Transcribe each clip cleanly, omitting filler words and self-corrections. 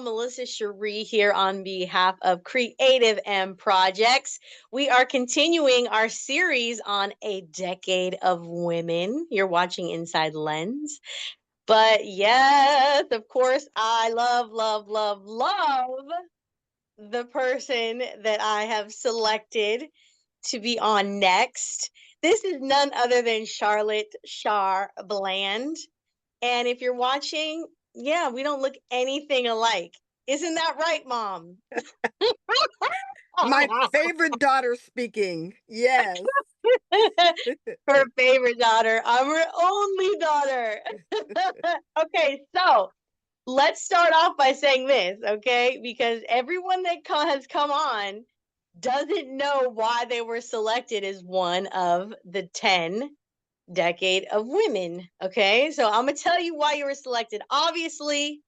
Melissa Sharee here on behalf of Creative M Projects. We are continuing our series on a decade of women. You're watching Inside Lens. But yes, of course, I love the person that I have selected to be on next. This is none other than Charlotte Char Bland. And if you're watching, yeah, we don't look anything alike. Isn't that right, Mom? My favorite daughter speaking. Yes. Her favorite daughter. I'm her only daughter. Okay, so let's start off by saying this, okay? Because everyone that has come on doesn't know why they were selected as one of the 10 decade of women. Okay, so I'm gonna tell you why you were selected. Obviously,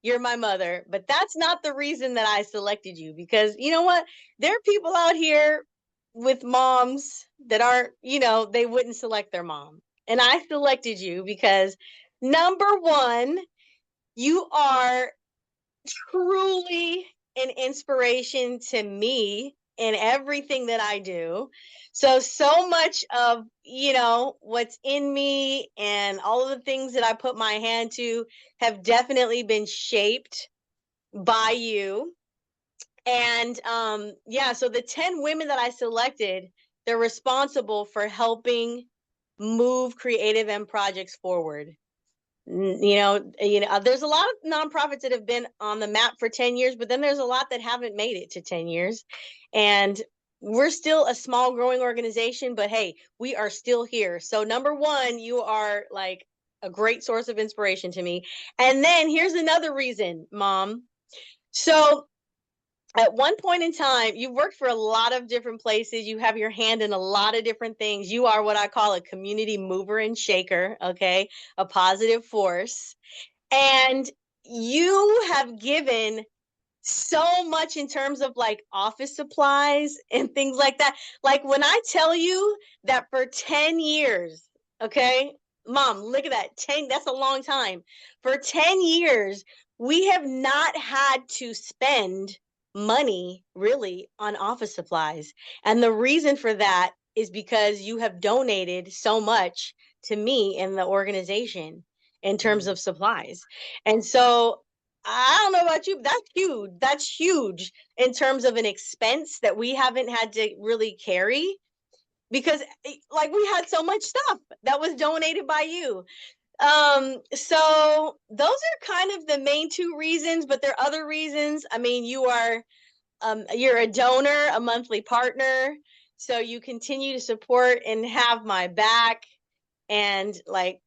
you're my mother, but that's not the reason that I selected you, because you know what? There are people out here with moms that aren't, they wouldn't select their mom. And I selected you because number one, you are truly an inspiration to me in everything that I do. So much of, what's in me and all of the things that I put my hand to have definitely been shaped by you. And yeah, so the 10 women that I selected, they're responsible for helping move Creative M Projects forward. There's a lot of nonprofits that have been on the map for 10 years, but then there's a lot that haven't made it to 10 years. And we're still a small growing organization, but hey, we are still here. So number one, you are like a great source of inspiration to me. And then here's another reason, Mom. So at one point in time, you worked for a lot of different places. You have your hand in a lot of different things. You are what I call a community mover and shaker, okay? A positive force. And you have given so much in terms of like office supplies and things like that. Like when I tell you that for 10 years, okay, Mom, look at that. 10, that's a long time. For 10 years, we have not had to spend money really on office supplies. And the reason for that is because you have donated so much to me and the organization in terms Mm. of supplies. And so I don't know about you, but that's huge. That's huge in terms of an expense that we haven't had to really carry because like we had so much stuff that was donated by you. So those are kind of the main two reasons, but there are other reasons. I mean, you're a donor, a monthly partner, so you continue to support and have my back. And like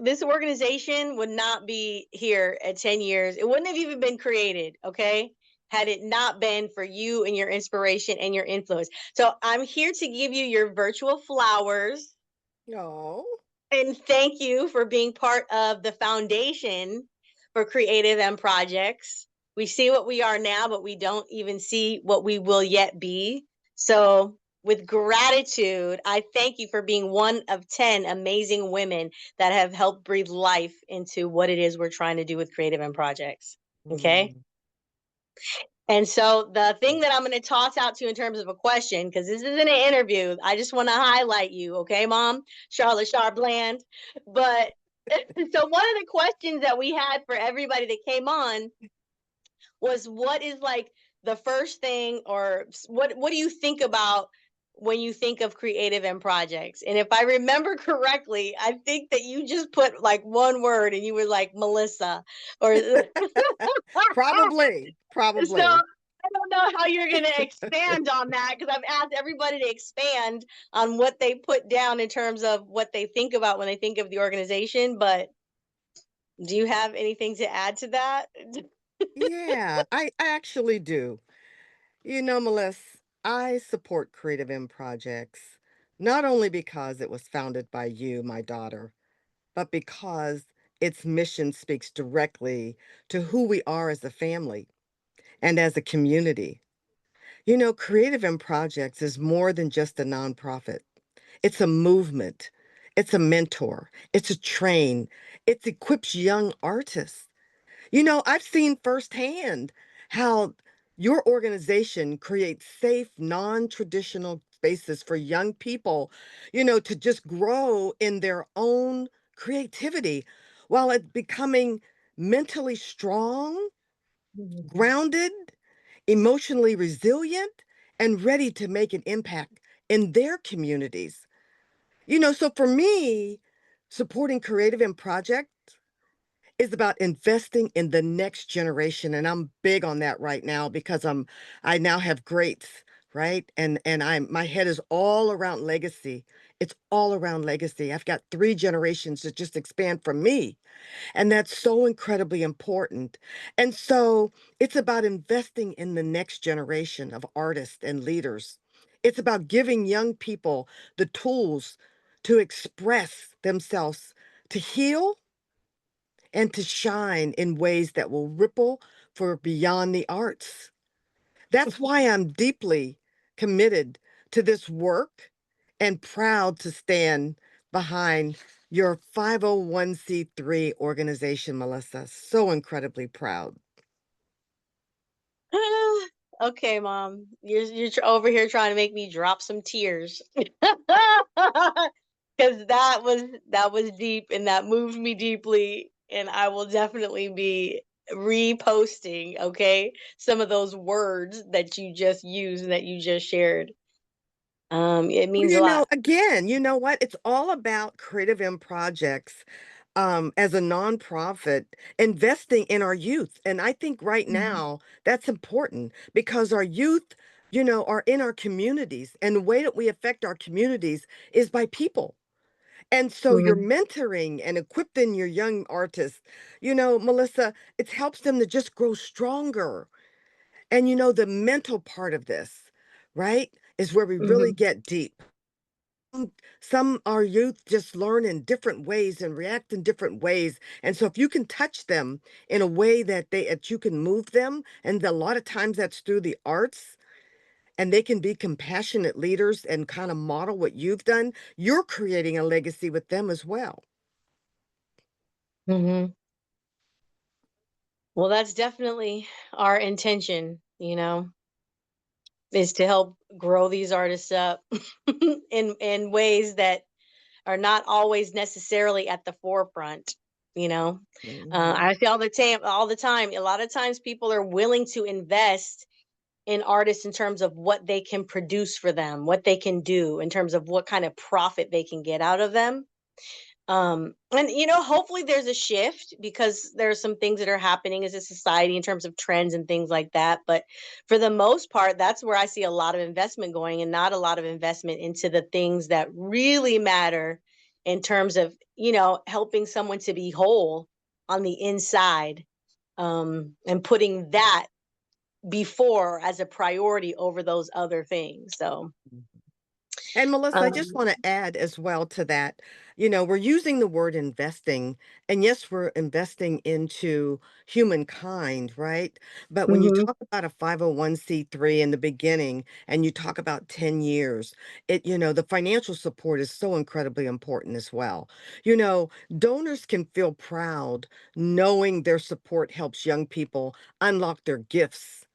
this organization would not be here at 10 years. It wouldn't have even been created, okay? Had it not been for you and your inspiration and your influence. So I'm here to give you your virtual flowers Oh, and thank you for being part of the foundation for Creative M Projects. We see what we are now, but we don't even see what we will yet be. So, with gratitude, I thank you for being one of 10 amazing women that have helped breathe life into what it is we're trying to do with Creative M Projects. Okay. mm, And so the thing that I'm going to toss out to you in terms of a question, because this isn't an interview, I just want to highlight you, okay, Mom? Charlotte Char Bland. But so one of the questions that we had for everybody that came on was what is like the first thing, or what do you think about when you think of Creative M Projects? And if I remember correctly, I think that you just put like one word and you were like Melissa or probably, so probably. I don't know how you're going to expand on that, because I've asked everybody to expand on what they put down in terms of what they think about when they think of the organization. But do you have anything to add to that? Yeah, I actually do. Melissa, I support Creative M Projects, not only because it was founded by you, my daughter, but because its mission speaks directly to who we are as a family and as a community. Creative M Projects is more than just a nonprofit. It's a movement. It's a mentor. It's a train. It equips young artists. I've seen firsthand how your organization creates safe, non-traditional spaces for young people, to just grow in their own creativity while it becoming mentally strong, Mhm. grounded, emotionally resilient, and ready to make an impact in their communities. So for me, supporting creative and projects is about investing in the next generation, and I'm big on that right now because I now have greats, right? And my head is all around legacy. It's all around legacy. I've got 3 generations that just expand from me, and that's so incredibly important. And so it's about investing in the next generation of artists and leaders. It's about giving young people the tools to express themselves, to heal and to shine in ways that will ripple for beyond the arts. That's why I'm deeply committed to this work and proud to stand behind your 501(c)(3) organization, Melissa. So incredibly proud. Okay, mom, you're over here trying to make me drop some tears. Because that was deep and that moved me deeply, and I will definitely be reposting, okay, some of those words that you just used and that you just shared. It Well, means a lot. again, you know what? It's all about Creative M Projects, as a nonprofit, investing in our youth. And I think right Mhm. now that's important because our youth, are in our communities. And the way that we affect our communities is by people. And so you're Mhm. mentoring and equipping your young artists. Melissa, it helps them to just grow stronger. And the mental part of this, right, is where we really Mhm. get deep. Some our youth just learn in different ways and react in different ways, and so if you can touch them in a way that you can move them, and a lot of times that's through the arts, and they can be compassionate leaders and kind of model what you've done, you're creating a legacy with them as well. Mhm. Well, that's definitely our intention, is to help grow these artists up in ways that are not always necessarily at the forefront. You know, Mhm. I see all the time. A lot of times, people are willing to invest in artists in terms of what they can produce for them, what they can do in terms of what kind of profit they can get out of them. And hopefully there's a shift because there are some things that are happening as a society in terms of trends and things like that, but for the most part that's where I see a lot of investment going and not a lot of investment into the things that really matter in terms of helping someone to be whole on the inside, and putting that before as a priority over those other things. So And Melissa, I just um want to add as well to that, we're using the word investing, and yes, we're investing into humankind, right? But when you mhm, talk about a 501(c)(3) in the beginning and you talk about 10 years, the financial support is so incredibly important as well. Donors can feel proud knowing their support helps young people unlock their gifts,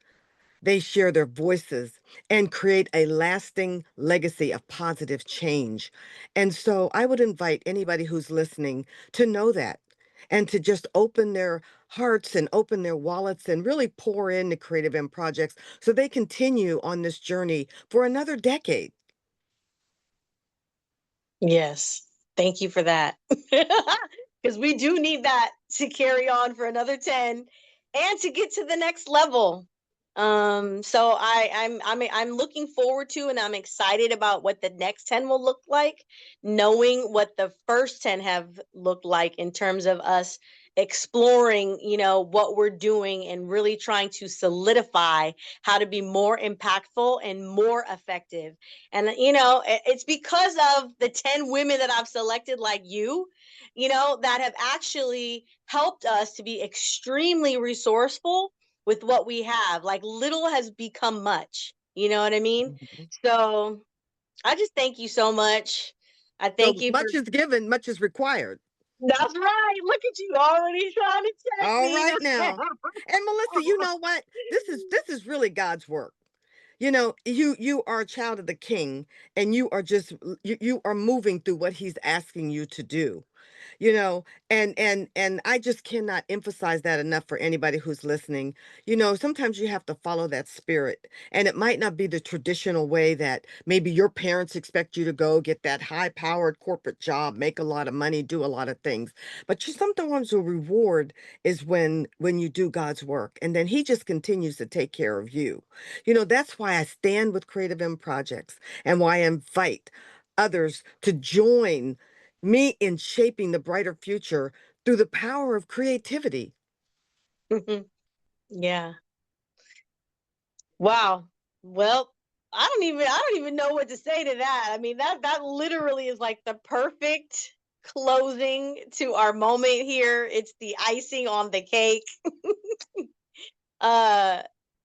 they share their voices and create a lasting legacy of positive change. And so I would invite anybody who's listening to know that and to just open their hearts and open their wallets and really pour into Creative M Projects so they continue on this journey for another decade. yes, thank you for that. Because we do need that to carry on for another 10 and to get to the next level. So I'm looking forward to and I'm excited about what the next 10 will look like, knowing what the first 10 have looked like in terms of us exploring, what we're doing and really trying to solidify how to be more impactful and more effective. And it's because of the 10 women that I've selected like that have actually helped us to be extremely resourceful with what we have. Like little has become much. You know what I mean? Mhm. So I just thank you so much. I thank So you for much is given, much is required. That's right. Look at you already trying to check All me. right now. And Melissa, you know what? This is really God's work. You are a child of the king, and you are moving through what he's asking you to do. you know and I just cannot emphasize that enough for anybody who's listening. Sometimes you have to follow that spirit, and it might not be the traditional way that maybe your parents expect you to go get that high powered corporate job, make a lot of money, do a lot of things. But sometimes the reward is when you do God's work, and then he just continues to take care of you. That's why I stand with Creative M Projects, and why I invite others to join me in shaping the brighter future through the power of creativity. Yeah. Wow. Well, I don't even know what to say to that. I mean, that literally is like the perfect closing to our moment here. It's the icing on the cake. Uh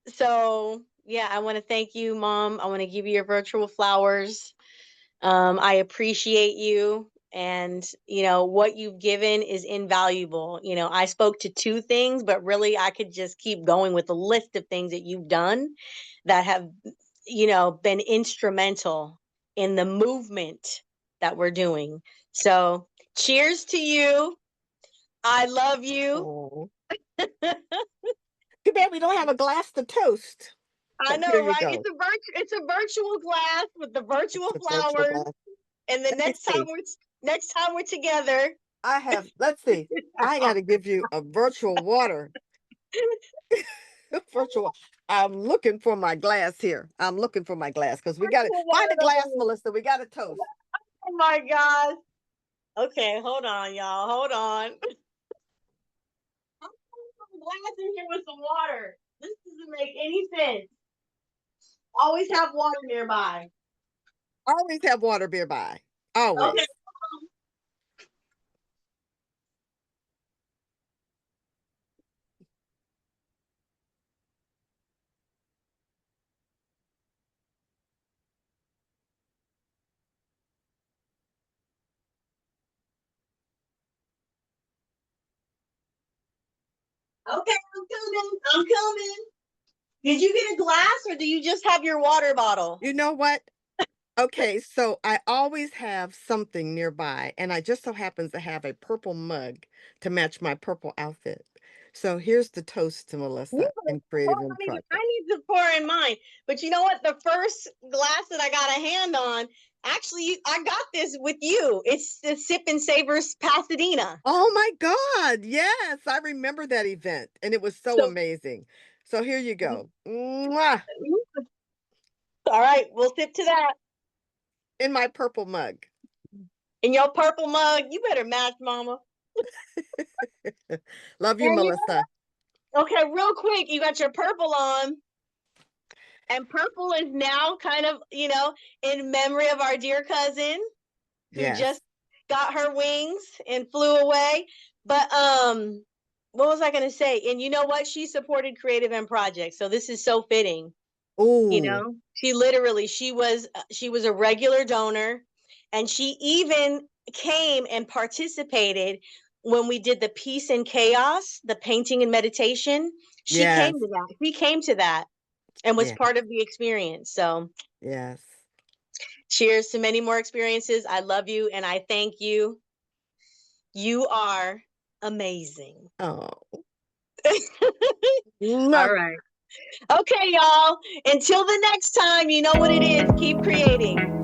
so yeah, I want to thank you, Mom. I want to give you your virtual flowers. I appreciate you. And, what you've given is invaluable. I spoke to two things, but really I could just keep going with a list of things that you've done that have, been instrumental in the movement that we're doing. So, cheers to you. I love you. Oh, too bad we don't have a glass to toast. I But here know, you right? go. It's a virtual glass with the It's virtual a virtual flowers. glass. And the Let me see. next time we're together, Let's see. I got to give you a virtual water. Virtual. I'm looking for my glass here. I'm looking for my glass because we got to virtual find a glass, water. Melissa. We got to toast. Oh my gosh. Okay, hold on, y'all. Hold on. I'm putting some glass in here with some water. This doesn't make any sense. Always have water nearby. Always have water nearby. Okay. Always. Okay, I'm coming. I'm coming. Did you get a glass or do you just have your water bottle? You know what? Okay, so I always have something nearby, and I just so happens to have a purple mug to match my purple outfit. So here's the toast to You Melissa better and Creative pour. in I Project. need to pour in mine. But you know what? The first glass that I got a hand on, actually, I got this with you. It's the Sip and Savers Pasadena. Oh my God, yes, I remember that event, and it was so So, amazing. So here you go. Mwah, all right, we'll sip to that. in my purple mug. In your purple mug, you better match, mama. Love you, And Melissa. okay, real quick, you got your purple on, and purple is now kind of, in memory of our dear cousin who Yes. just got her wings and flew away. But what was I going to say? And you know what? She supported Creative M Project, so this is so fitting. Oh, She was a regular donor, and she even came and participated when we did the peace and chaos, the painting and meditation. She came yes. to that. She came to that and was Yeah. part of the experience. So Yes. cheers to many more experiences. I love you and I thank you. You are amazing. Oh. All Mwah. right. Okay, y'all. Until the next time, you know what it is. Keep creating.